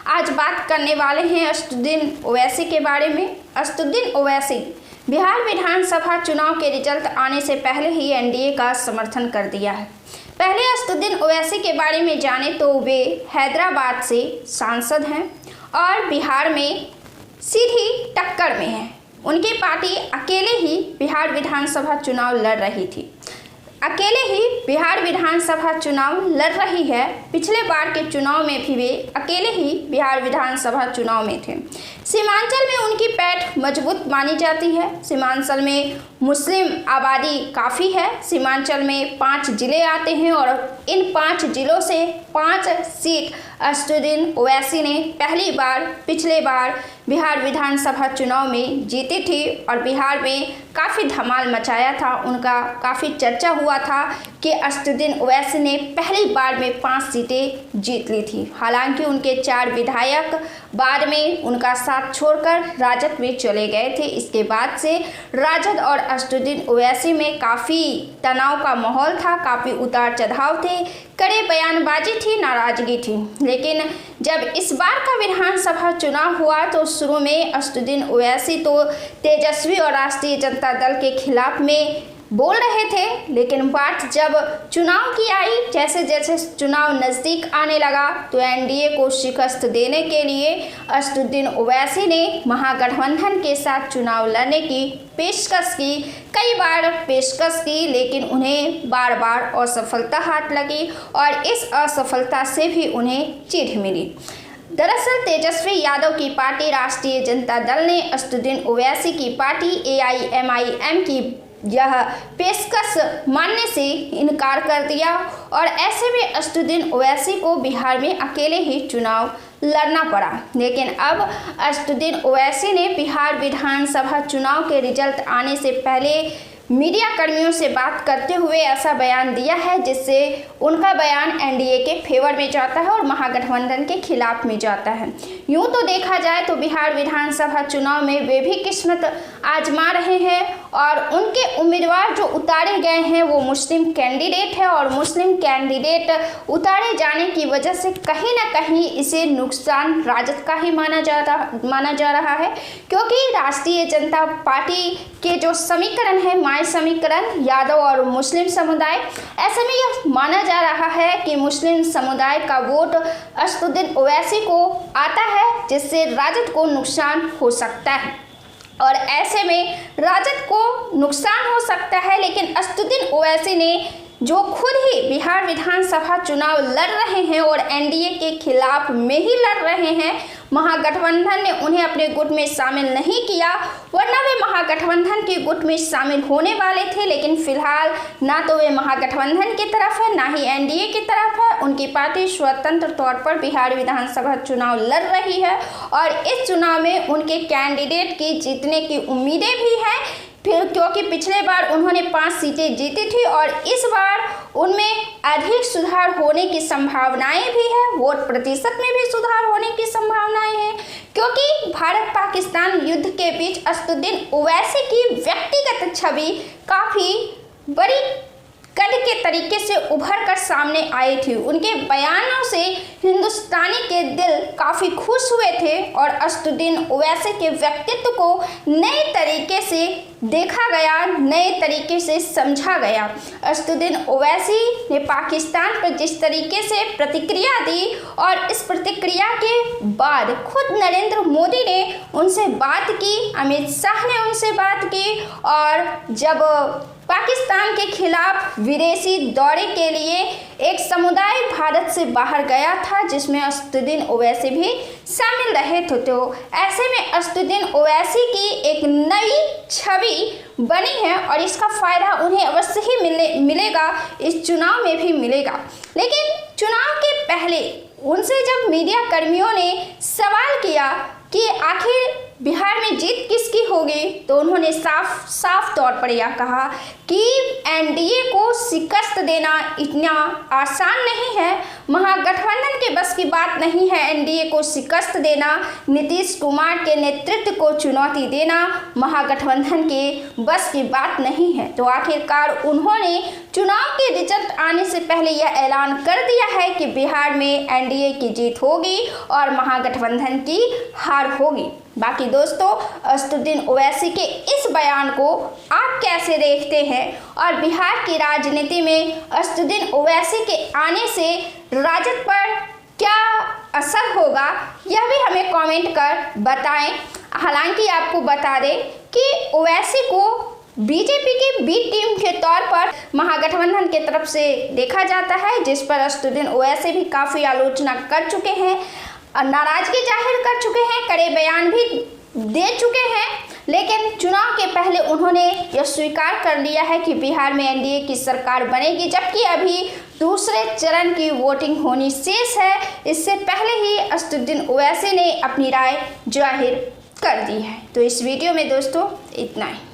आज बात करने वाले हैं असदुद्दीन ओवैसी के बारे में। असदुद्दीन ओवैसी बिहार विधानसभा चुनाव के रिजल्ट आने से पहले ही एनडीए का समर्थन कर दिया है। पहले असदुद्दीन ओवैसी के बारे में जाने तो वे हैदराबाद से सांसद हैं और बिहार में सीधी टक्कर में हैं। उनकी पार्टी अकेले ही बिहार विधानसभा चुनाव लड़ रही थी, अकेले ही बिहार विधानसभा चुनाव लड़ रही है। पिछले बार के चुनाव में भी वे अकेले ही बिहार विधानसभा चुनाव में थे। सीमांचल में उनकी पैठ मजबूत मानी जाती है। सीमांचल में मुस्लिम आबादी काफ़ी है। सीमांचल में 5 जिले आते हैं और इन 5 जिलों से 5 सीट असदुद्दीन ओवैसी ने पहली बार पिछले बार बिहार विधानसभा चुनाव में जीती थी और बिहार में काफ़ी धमाल मचाया था। उनका काफ़ी चर्चा हुआ था कि असदुद्दीन ओवैसी ने पहली बार में 5 सीटें जीत ली थी। हालांकि उनके 4 विधायक बाद में उनका साथ छोड़कर राजद में चले गए थे। इसके बाद से राजद और असदुद्दीन ओवैसी में काफ़ी तनाव का माहौल था, काफ़ी उतार चढ़ाव थे, कड़े बयानबाजी थी, नाराजगी थी। लेकिन जब इस बार का विधानसभा चुनाव हुआ तो शुरू में असदुद्दीन ओवैसी तो तेजस्वी और राष्ट्रीय जनता दल के खिलाफ में बोल रहे थे, लेकिन बात जब चुनाव की आई, जैसे जैसे चुनाव नज़दीक आने लगा तो एनडीए को शिकस्त देने के लिए असदुद्दीन ओवैसी ने महागठबंधन के साथ चुनाव लड़ने की पेशकश की, कई बार पेशकश की, लेकिन उन्हें बार बार असफलता हाथ लगी और इस असफलता से भी उन्हें चिढ़ मिली। दरअसल तेजस्वी यादव की पार्टी राष्ट्रीय जनता दल ने असदुद्दीन ओवैसी की पार्टी AIMIM की यह पेशकश मानने से इनकार कर दिया और ऐसे में असदुद्दीन ओवैसी को बिहार में अकेले ही चुनाव लड़ना पड़ा। लेकिन अब असदुद्दीन ओवैसी ने बिहार विधानसभा चुनाव के रिजल्ट आने से पहले मीडिया कर्मियों से बात करते हुए ऐसा बयान दिया है जिससे उनका बयान एनडीए के फेवर में जाता है और महागठबंधन के खिलाफ में जाता है। यूं तो देखा जाए तो बिहार विधानसभा चुनाव में वे भी किस्मत आजमा रहे हैं और उनके उम्मीदवार जो उतारे गए हैं वो मुस्लिम कैंडिडेट है और मुस्लिम कैंडिडेट उतारे जाने की वजह से कहीं ना कहीं इसे नुकसान राजद का ही माना जा रहा है, क्योंकि राष्ट्रीय जनता पार्टी के जो समीकरण है समीकरण यादव और मुस्लिम समुदाय, ऐसे में यह माना जा रहा है कि मुस्लिम समुदाय का वोट असदुद्दीन ओवैसी को आता है, जिससे राजद को नुकसान हो सकता है और ऐसे में राजद को नुकसान हो सकता है। लेकिन असदुद्दीन ओवैसी ने जो खुद ही बिहार विधानसभा चुनाव लड़ रहे हैं और एनडीए के खिलाफ में ही लड़ रहे हैं, महागठबंधन ने उन्हें अपने गुट में शामिल नहीं किया, वरना वे महागठबंधन के गुट में शामिल होने वाले थे। लेकिन फिलहाल ना तो वे महागठबंधन की तरफ है, ना ही एनडीए की तरफ है। उनकी पार्टी स्वतंत्र तौर पर बिहार विधानसभा चुनाव लड़ रही है और इस चुनाव में उनके कैंडिडेट की जीतने की उम्मीदें भी हैं, क्योंकि पिछले बार उन्होंने 5 सीटें जीती थी और इस बार उनमें अधिक सुधार होने की संभावनाएं भी है, वोट प्रतिशत में भी सुधार होने की संभावनाएं हैं, क्योंकि भारत पाकिस्तान युद्ध के बीच असदुद्दीन ओवैसी की व्यक्तिगत छवि काफ़ी बड़ी कद के तरीके से उभर कर सामने आई थी। उनके बयानों से हिंदुस्तानी के दिल काफ़ी खुश हुए थे और असदुद्दीन ओवैसी के व्यक्तित्व को नए तरीके से देखा गया, नए तरीके से समझा गया। असदुद्दीन ओवैसी ने पाकिस्तान पर जिस तरीके से प्रतिक्रिया दी और इस प्रतिक्रिया के बाद खुद नरेंद्र मोदी ने उनसे बात की, अमित शाह ने उनसे बात की और जब पाकिस्तान के खिलाफ विदेशी दौरे के लिए एक समुदाय भारत से बाहर गया था जिसमें असदुद्दीन ओवैसी भी शामिल रहे थे, तो ऐसे में असदुद्दीन ओवैसी की एक नई छवि बनी है और इसका फ़ायदा उन्हें अवश्य ही मिलेगा, इस चुनाव में भी मिलेगा। लेकिन चुनाव के पहले उनसे जब मीडिया कर्मियों ने सवाल किया कि आखिर बिहार में जीत किसकी होगी, तो उन्होंने साफ तौर पर यह कहा कि एनडीए को शिकस्त देना इतना आसान नहीं है। महागठबंधन के बस की बात नहीं है एनडीए को शिकस्त देना, नीतीश कुमार के नेतृत्व को चुनौती देना महागठबंधन के बस की बात नहीं है। तो आखिरकार उन्होंने चुनाव के रिजल्ट आने से पहले यह ऐलान कर दिया है कि बिहार में एनडीए की जीत होगी और महागठबंधन की हार होगी। बाकी दोस्तों, असदुद्दीन ओवैसी के इस बयान को आप कैसे देखते हैं और बिहार की राजनीति में असदुद्दीन ओवैसी के आने से राजद पर क्या असर होगा, यह भी हमें कमेंट कर बताएं। हालांकि आपको बता दें कि ओवैसी को बीजेपी की बी टीम के तौर पर महागठबंधन की तरफ से देखा जाता है, जिस पर असदुद्दीन ओवैसी भी काफ़ी आलोचना कर चुके हैं, नाराजगी जाहिर कर चुके हैं, कड़े बयान भी दे चुके हैं। लेकिन चुनाव के पहले उन्होंने यह स्वीकार कर लिया है कि बिहार में एनडीए की सरकार बनेगी, जबकि अभी दूसरे चरण की वोटिंग होनी शेष है। इससे पहले ही असदुद्दीन ओवैसी ने अपनी राय जाहिर कर दी है। तो इस वीडियो में दोस्तों इतना ही।